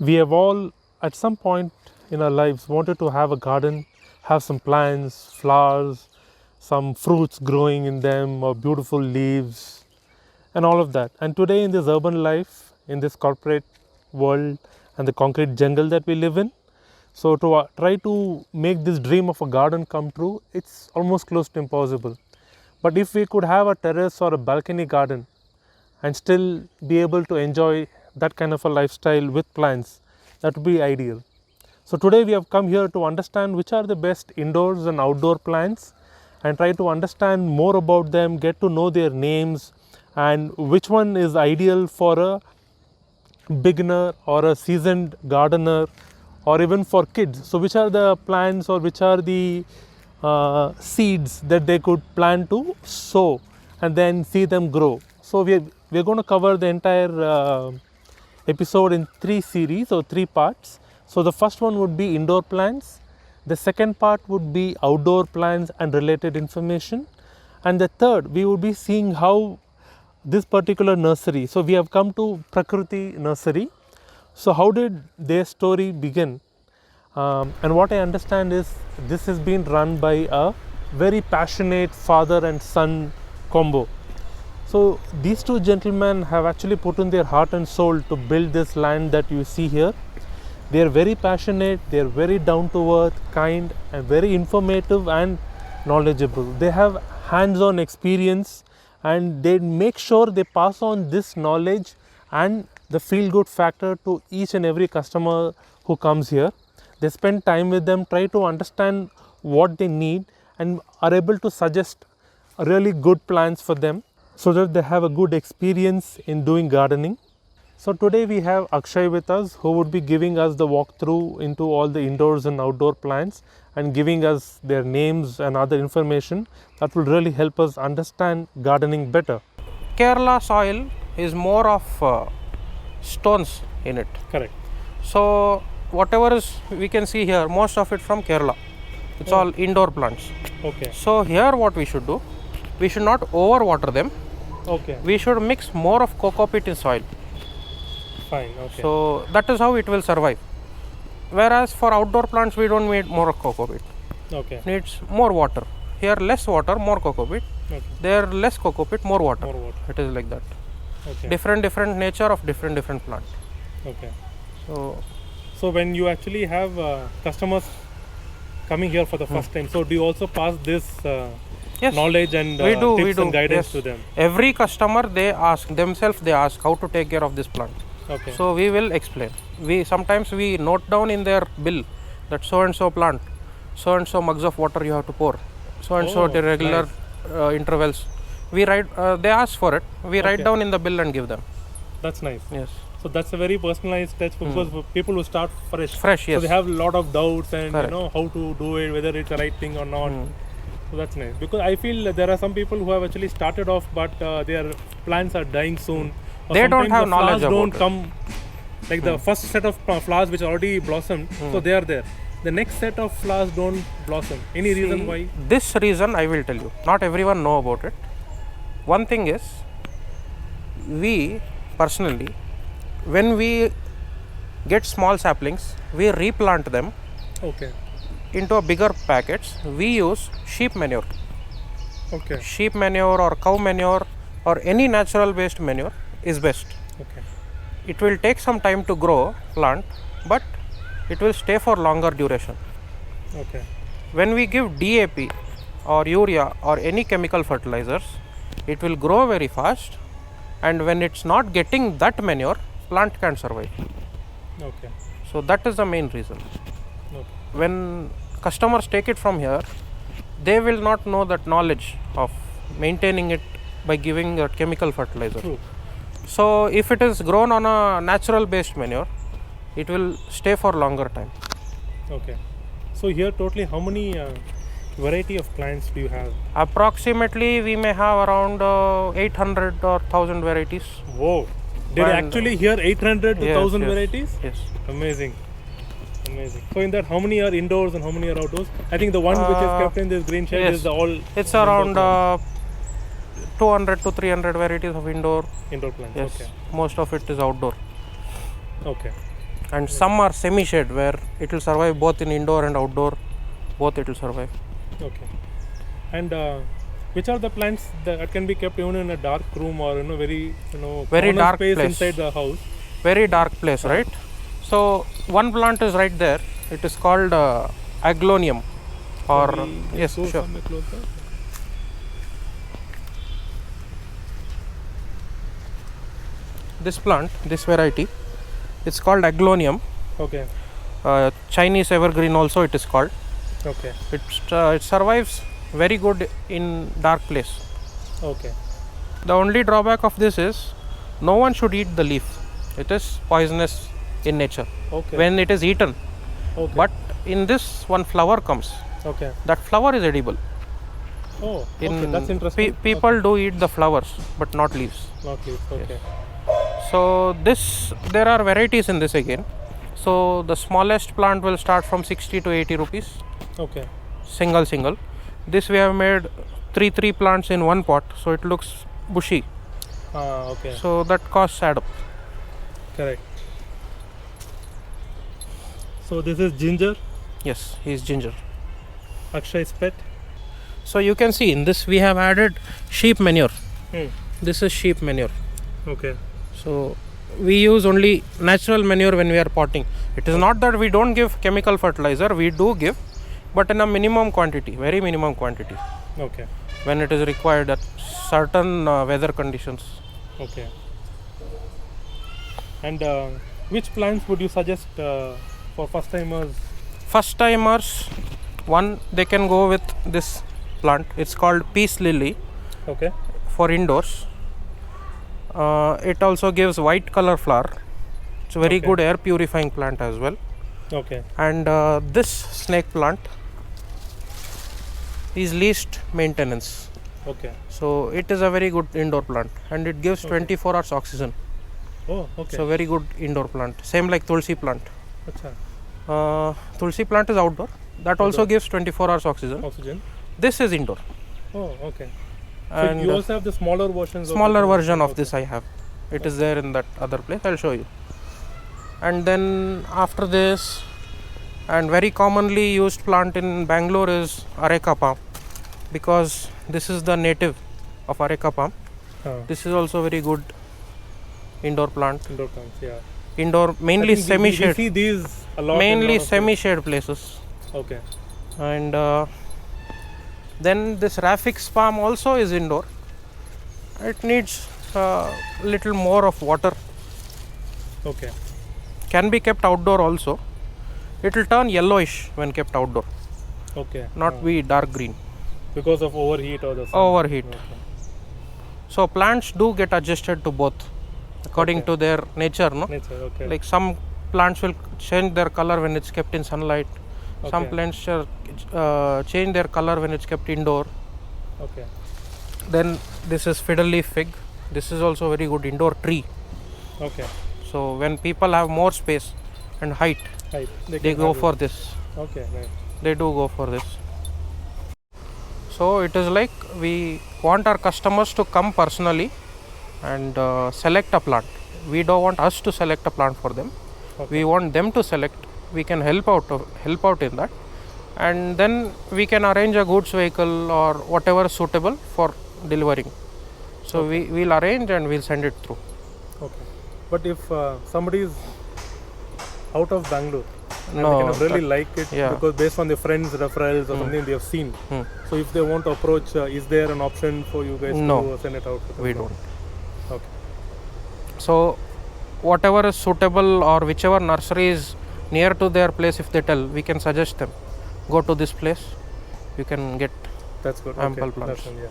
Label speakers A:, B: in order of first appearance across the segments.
A: we have all at some point in our lives wanted to have a garden, have some plants, flowers, some fruits growing in them, or beautiful leaves, and all of that. And today, in this urban life, in this corporate world, and the concrete jungle that we live in, so to try to make this dream of a garden come true, it's almost close to impossible. But if we could have a terrace or a balcony garden and still be able to enjoy that kind of a lifestyle with plants, that would be ideal. So today we have come here to understand which are the best indoors and outdoor plants and try to understand more about them, get to know their names, and which one is ideal for a beginner or a seasoned gardener, or even for kids. So which are the plants or which are the seeds that they could plan to sow and then see them grow. So we're going to cover the entire episode in 3 series or 3 parts. So the first one would be indoor plants, the second part would be outdoor plants and related information, and the third we would be seeing how this particular nursery, so we have come to Prakriti Nursery. So how did their story begin? And what I understand is this has been run by a very passionate father and son combo. So these two gentlemen have actually put in their heart and soul to build this land that you see here. They are very passionate, they are very down to earth, kind, and very informative and knowledgeable. They have hands-on experience and they make sure they pass on this knowledge and the feel good factor to each and every customer who comes here. They spend time with them, try to understand what they need, and are able to suggest really good plans for them so that they have a good experience in doing gardening. So today we have Akshay with us, who would be giving us the walkthrough into all the indoors and outdoor plants and giving us their names and other information that will really help us understand gardening better.
B: Kerala soil is more of stones in it.
A: Correct.
B: So whatever is we can see here, most of it from Kerala. It's all indoor plants.
A: Okay.
B: So here what we should do, we should not overwater them.
A: Okay.
B: We should mix more of coco peat in soil.
A: Fine. Okay.
B: So that is how it will survive. Whereas for outdoor plants we don't need more of coco peat.
A: Okay.
B: Needs more water. Here less water, more coco peat.
A: Okay.
B: There less coco peat, more water.
A: More water.
B: It is like that.
A: Okay.
B: Different nature of different plant.
A: Okay.
B: So
A: when you actually have customers coming here for the first time, so do you also pass this
B: yes,
A: knowledge and
B: we do,
A: tips and guidance
B: yes.
A: to them?
B: Every customer they ask how to take care of this plant.
A: Okay.
B: So we will explain. Sometimes we note down in their bill that so and so plant, so and so mugs of water you have to pour, so and so the regular intervals. We write. They ask for it. We write down in the bill and give them.
A: That's nice.
B: Yes.
A: So that's a very personalized touch because people who start fresh.
B: Fresh, yes.
A: So they have a lot of doubts and
B: Correct.
A: you know how to do it, whether it's the right thing or not. So that's nice because I feel there are some people who have actually started off, but their plants are dying soon. Or
B: They don't
A: sometimes
B: have
A: the
B: knowledge
A: flowers
B: about
A: don't
B: it.
A: come like the first set of flowers which already blossomed. So they are there. The next set of flowers don't blossom. Any reason why?
B: This reason I will tell you. Not everyone know about it. One thing is, we personally, when we get small saplings, we replant them
A: Okay.
B: into a bigger packets. We use sheep manure.
A: Okay.
B: Sheep manure or cow manure or any natural based manure is best.
A: Okay.
B: It will take some time to grow plant, but it will stay for longer duration.
A: Okay.
B: When we give DAP or urea or any chemical fertilizers, it will grow very fast, and when it's not getting that manure, plant can't survive.
A: Okay.
B: So that is the main reason.
A: Okay.
B: When customers take it from here, they will not know that knowledge of maintaining it by giving a chemical fertilizer.
A: True.
B: So if it is grown on a natural based manure, it will stay for longer time.
A: Okay. So here totally how many variety of plants do you have?
B: Approximately we may have around 800 or 1000 varieties.
A: Whoa. Did
B: And
A: actually here 800 to
B: yes,
A: 1000
B: yes,
A: varieties?
B: Yes.
A: Amazing. Amazing. So in that how many are indoors and how many are outdoors? I think the one which is kept in this green shed
B: yes.
A: is the all
B: It's around 200 to 300 varieties of indoor.
A: indoor plants.
B: Yes.
A: Okay.
B: Most of it is outdoor.
A: Okay.
B: and some are semi-shade where it will survive both in indoor and outdoor. Both it will survive.
A: Okay. And which are the plants that can be kept even in a dark room or very
B: Very
A: corner
B: dark
A: space
B: place.
A: inside the house?
B: Very dark place, right? So one plant is right there. It is called aglonium, or yes,
A: Go
B: sure.
A: somewhere closer.
B: This plant, this variety, it's called aglonium.
A: Okay.
B: Chinese evergreen also it is called.
A: Okay.
B: It survives very good in dark place.
A: Okay.
B: The only drawback of this is no one should eat the leaf. It is poisonous in nature
A: Okay.
B: when it is eaten.
A: Okay.
B: But in this one flower comes.
A: Okay.
B: That flower is edible.
A: Oh. Okay. That's interesting.
B: People do eat the flowers but not leaves.
A: Not leaves. Okay.
B: So there are varieties in this again. So the smallest plant will start from 60 to 80 rupees.
A: Okay.
B: Single. This we have made three plants in one pot, so it looks bushy.
A: Okay.
B: So that costs add up.
A: Correct. So this is ginger,
B: Yes, he is ginger.
A: Akshay's pet.
B: So you can see in this we have added sheep manure.
A: Hmm.
B: This is sheep manure.
A: Okay.
B: So we use only natural manure when we are potting. It is not that we don't give chemical fertilizer, we do give, but in a minimum quantity, very minimum quantity,
A: Okay.
B: when it is required at certain weather conditions.
A: Okay. And which plants would you suggest for first timers?
B: First timers, one, they can go with this plant. It's called peace lily
A: Okay.
B: for indoors. It also gives white color flower. It's a very
A: Okay.
B: good air purifying plant as well.
A: Okay.
B: And this snake plant is least maintenance.
A: Okay.
B: So it is a very good indoor plant and it gives
A: Okay.
B: 24 hours oxygen.
A: Oh, okay.
B: So very good indoor plant. Same like tulsi plant.
A: Acha.
B: Tulsi plant is outdoor. That also
A: Outdoor.
B: gives 24 hours oxygen.
A: Oxygen.
B: This is indoor.
A: Oh, okay. So
B: And
A: you also have the smaller versions.
B: smaller
A: of it?
B: version of
A: Okay.
B: this I have. It is there in that other place. I'll show you. And then after this, and very commonly used plant in Bangalore is areca palm, because this is the native of areca palm. This is also very good indoor plant.
A: Indoor plants, yeah.
B: Indoor,
A: I
B: mainly
A: think we
B: semi-shade.
A: see these a lot. in
B: Mainly
A: lot of
B: semi-shade places.
A: places. Okay.
B: And then this Raphix palm also is indoor. It needs little more of water.
A: Okay.
B: Can be kept outdoor also. It will turn yellowish when kept outdoor,
A: Okay.
B: not be dark green.
A: Because of overheat or the sun.
B: Overheat.
A: Okay.
B: So plants do get adjusted to both according
A: Okay.
B: to their nature, no?
A: Nature. Okay.
B: Like some plants will change their color when it's kept in sunlight. Some
A: Okay.
B: plants change their color when it's kept indoor.
A: Okay.
B: Then this is fiddle leaf fig. This is also very good indoor tree.
A: Okay.
B: So when people have more space and height,
A: Right.
B: they
A: can
B: go
A: have
B: for
A: it.
B: this.
A: Okay. Right.
B: They do go for this. So it is like we want our customers to come personally and select a plant. We don't want us to select a plant for them.
A: Okay.
B: We want them to select. We can help out in that, and then we can arrange a goods vehicle or whatever suitable for delivering. So we will arrange and we'll send it through.
A: Okay. But if somebody is out of Bangalore and
B: No,
A: they kind of really
B: that-
A: like it
B: yeah.
A: because based on their friends' referrals or something they have seen. So if they want to approach, is there an option for you guys
B: No.
A: to send it out? to them?
B: We don't.
A: Okay.
B: So whatever is suitable or whichever nursery is near to their place, if they tell, we can suggest them, go to this place, you can get.
A: That's good.
B: Ample
A: okay.
B: plants.
A: That's one, yeah.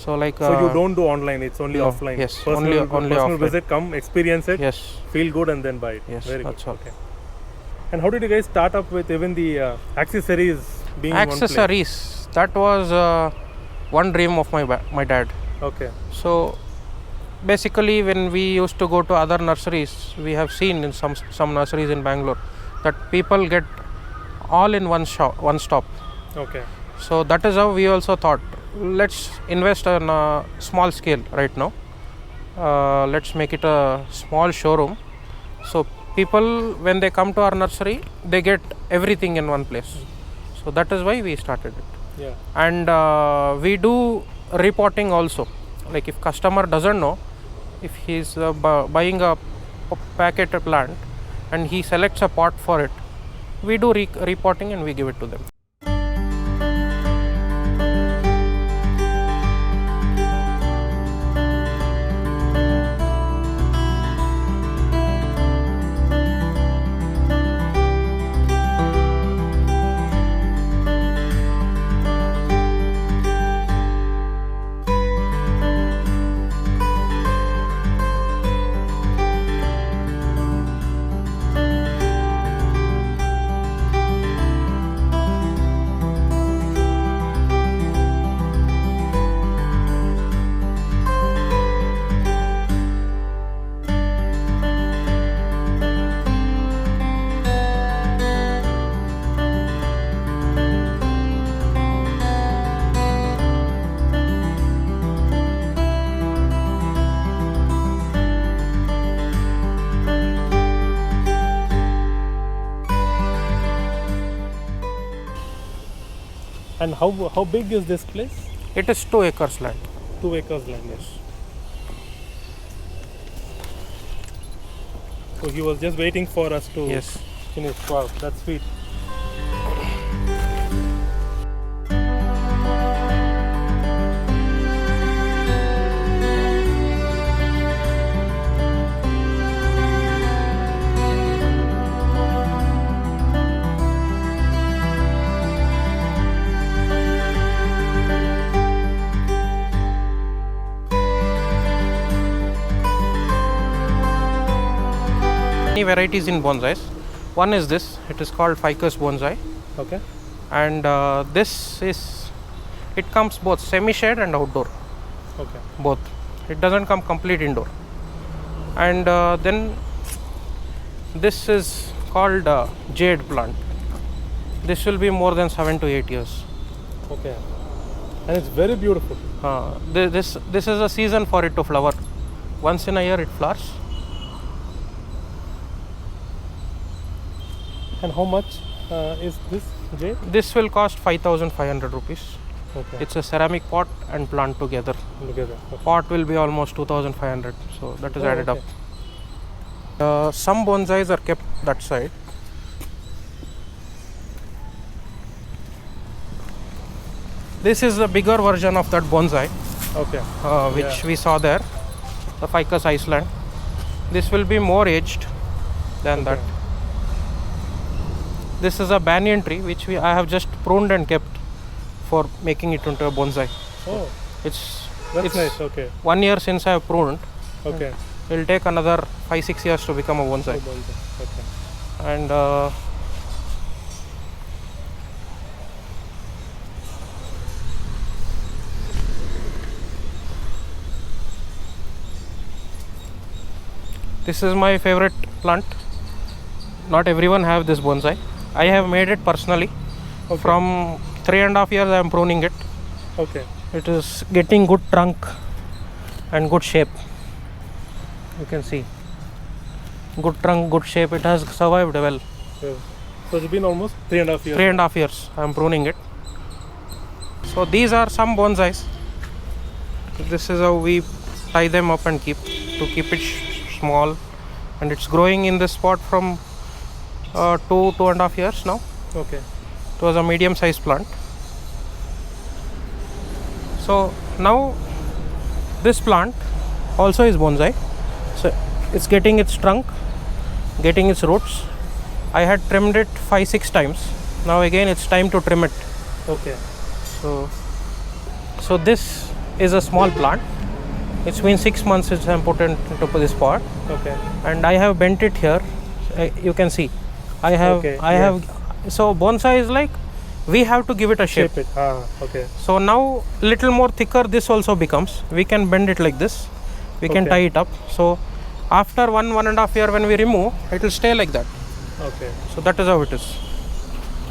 B: So like
A: So you don't do online, it's only
B: no,
A: offline.
B: yes,
A: Personal,
B: only
A: personal
B: offline.
A: visit, come, experience it,
B: yes,
A: feel good and then buy it.
B: Yes,
A: Very
B: that's
A: good.
B: all.
A: Okay. And how did you guys start up with even the accessories being in one place?
B: accessories. That was one dream of my dad.
A: Okay.
B: So basically, when we used to go to other nurseries, we have seen in some nurseries in Bangalore that people get all in one stop.
A: Okay.
B: So that is how we also thought, let's invest on a small scale right now. Let's make it a small showroom. So people, when they come to our nursery, they get everything in one place. So that is why we started it.
A: Yeah.
B: And we do reporting also. Like if customer doesn't know, if he's buying a packet plant and he selects a pot for it, we do reporting and we give it to them.
A: And how big is this place?
B: It is 2 acres land.
A: 2 acres land.
B: Yes.
A: So he was just waiting for us to
B: Yes.
A: finish. Wow, that's sweet.
B: Many varieties in bonsais. One is this. It is called ficus bonsai,
A: Okay.
B: and it comes both semi-shade and outdoor.
A: Okay.
B: Both. It doesn't come complete indoor. And then this is called jade plant. This will be more than 7 to 8 years.
A: Okay. And it's very beautiful.
B: This is a season for it to flower. Once in a year it flowers.
A: And how much is this jade?
B: This will cost 5,500 rupees.
A: Okay.
B: It's a ceramic pot and plant together.
A: Together. Okay.
B: Pot will be almost 2,500, so that is added
A: okay.
B: up. Some bonsais are kept that side. This is the bigger version of that bonsai,
A: Okay.
B: which we saw there, the Ficus Iceland. This will be more aged than that. This is a banyan tree which I have just pruned and kept for making it into a bonsai.
A: Oh,
B: It's
A: that's nice. Okay.
B: 1 year since I have pruned.
A: Okay.
B: It will take another 5-6 years to become a bonsai.
A: Okay.
B: And this is my favorite plant. Not everyone have this bonsai. I have made it personally.
A: Okay.
B: From 3.5 years I am pruning it.
A: Okay.
B: It is getting good trunk and good shape. You can see good trunk, good shape. It has survived well.
A: So it's been almost 3.5 years.
B: 3.5 years I am pruning it. So these are some bonsais. This is how we tie them up and keep it small, and it's growing in this spot from 2.5 years now.
A: Okay.
B: It was a medium sized plant. So now this plant also is bonsai. So it's getting its trunk, getting its roots. I had trimmed it 5-6 times. Now again it's time to trim it.
A: Okay.
B: So this is a small plant. It's been 6 months since I put it into this pot.
A: Okay.
B: And I have bent it here. You can see I have so bonsai is like we have to give it a shape.
A: Shape it. Okay.
B: So now little more thicker this also becomes. We can bend it like this. We can tie it up. So after 1.5 year when we remove, it will stay like that.
A: Okay.
B: So that is how it is.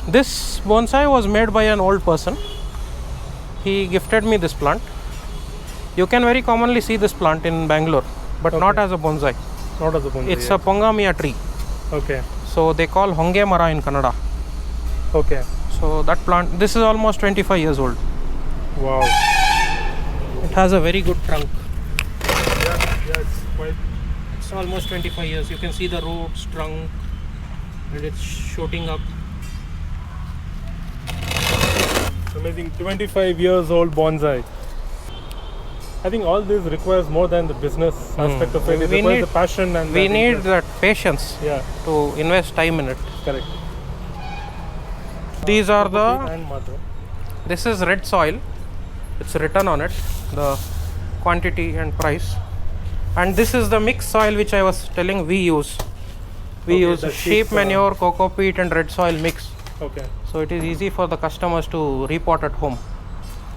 B: This bonsai was made by an old person. He gifted me this plant. You can very commonly see this plant in Bangalore, but not as a bonsai.
A: Not as a bonsai.
B: It's a Pongamia tree.
A: Okay.
B: So they call Honge Mara in Kannada.
A: Okay.
B: So that plant, this is almost 25 years old.
A: Wow.
B: It has a very good trunk.
A: Yeah, it's quite.
B: It's almost 25 years. You can see the roots, trunk, and it's shooting up.
A: Amazing. 25 years old bonsai. I think all this requires more than the business aspect of it. It
B: We
A: requires
B: need-
A: the passion and
B: We
A: that
B: need
A: interest.
B: that patience
A: Yeah,
B: to invest time in it.
A: correct.
B: These are the,
A: And mother.
B: this is red soil. It's written on it, the quantity and price. And this is the mixed soil which I was telling we use. We
A: Okay,
B: use
A: the
B: sheep
A: sheep,
B: manure, cocoa peat and red soil mix.
A: Okay.
B: So it is easy for the customers to repot at home.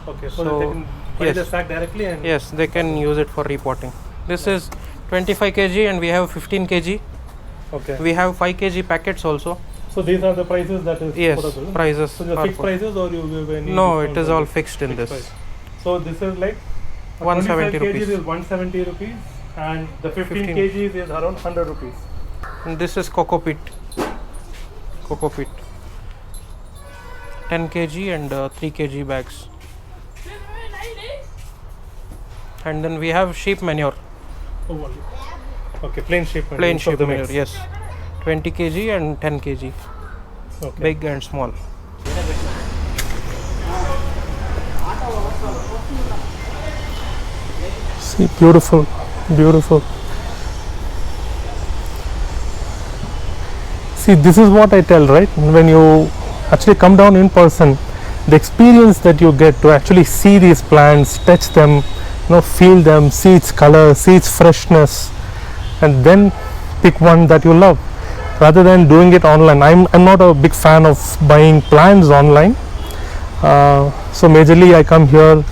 A: Okay. So,
B: So,
A: they can buy
B: yes.
A: the sack directly and.
B: Yes, they can use it for repotting. This is 25 kg and we have 15 kg.
A: Okay.
B: We have 5 kg packets also.
A: So these are the prices that is
B: Yes,
A: affordable.
B: prices.
A: So the
B: are
A: fixed
B: for-
A: prices or you give any?
B: No,
A: discount
B: it is
A: on
B: all
A: this?
B: fixed in
A: Fixed
B: this.
A: price. So this is like
B: 170
A: 25 kgs
B: rupees.
A: is 170 rupees and the 15
B: 15.
A: kgs is around 100 rupees.
B: And this is cocoa peat. Cocoa peat. 10 kg and 3 kg bags. And then we have sheep manure.
A: Oh, only. Okay, plain sheep manure.
B: Plain
A: for
B: sheep
A: the
B: manure,
A: mix.
B: yes. 20 kg and 10 kg.
A: Okay.
B: Big and small.
A: See, beautiful, beautiful. See, this is what I tell, right? When you actually come down in person, the experience that you get to actually see these plants, touch them, feel them, see its color, see its freshness, and then pick one that you love, rather than doing it online. I'm not a big fan of buying plants online. So majorly I come here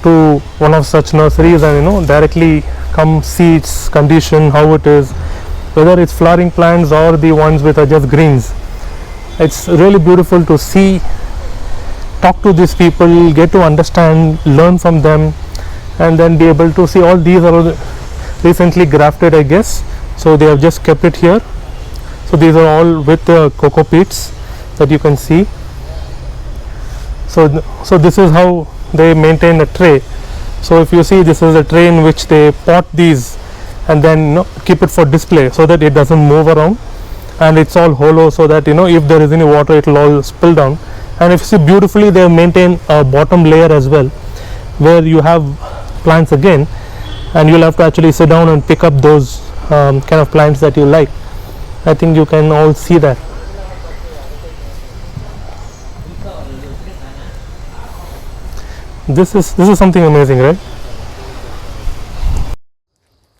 A: to one of such nurseries and directly come see its condition, how it is, whether it's flowering plants or the ones with just greens. It's really beautiful to see, talk to these people, get to understand, learn from them, and then be able to see all these are recently grafted, I guess. So they have just kept it here. So these are all with the cocoa peats that you can see. So this is how they maintain a tray. So if you see, this is a tray in which they pot these and then keep it for display so that it doesn't move around, and it's all hollow so that if there is any water it will all spill down. And if you see beautifully, they maintain a bottom layer as well where you have plants again, and you'll have to actually sit down and pick up those kind of plants that you like. I think you can all see that. This is something amazing, right?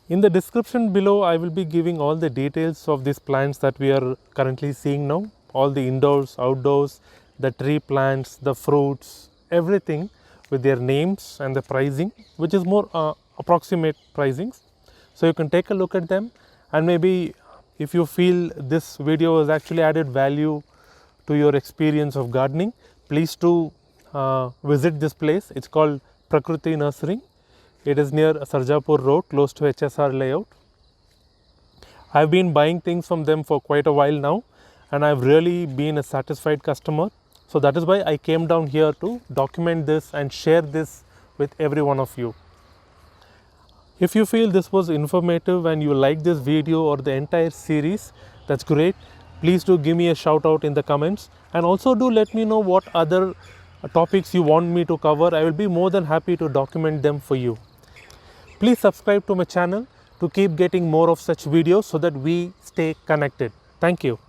A: In the description below, I will be giving all the details of these plants that we are currently seeing now. All the indoors, outdoors, the tree plants, the fruits, everything with their names and the pricing, which is more approximate pricings. So you can take a look at them, and maybe if you feel this video has actually added value to your experience of gardening, please do visit this place. It's called Prakriti Nursery. It is near Sarjapur Road, close to HSR layout. I've been buying things from them for quite a while now, and I've really been a satisfied customer. So that is why I came down here to document this and share this with every one of you. If you feel this was informative and you like this video or the entire series, that's great. Please do give me a shout out in the comments, and also do let me know what other topics you want me to cover. I will be more than happy to document them for you. Please subscribe to my channel to keep getting more of such videos so that we stay connected. Thank you.